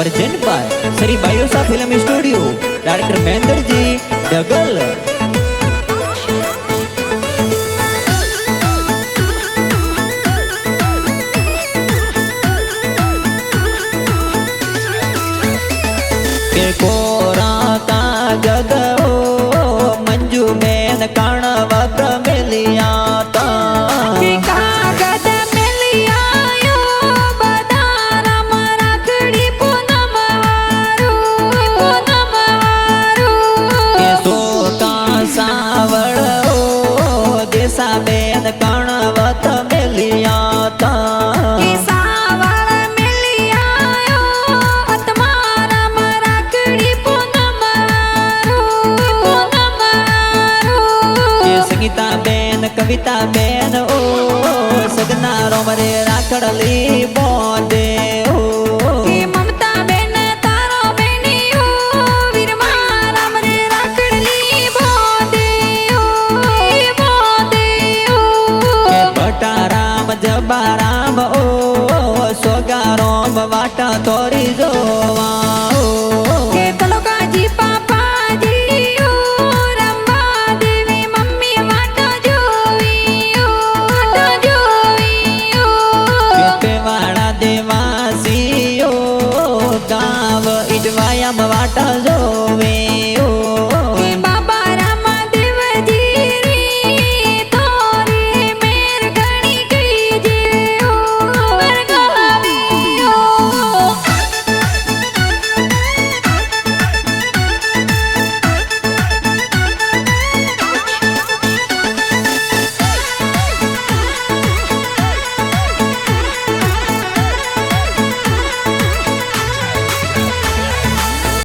Present by Shri Bayosa film studio, director Mahendra ji Dagal. के कोरा का जगो मंजू में कणवत मिलिया ता बेन कणवत मिलिया ता संगीता बेन कविता बेन ओ सगना रोमरे राखड़ली बोंदे ओ ममता बेन तारो बेनी ओ वीर मारा मरे राखड़ली बोंदे ओ के पटाराम जबाराम ओ सोगारोम वाटा तोरी जोवा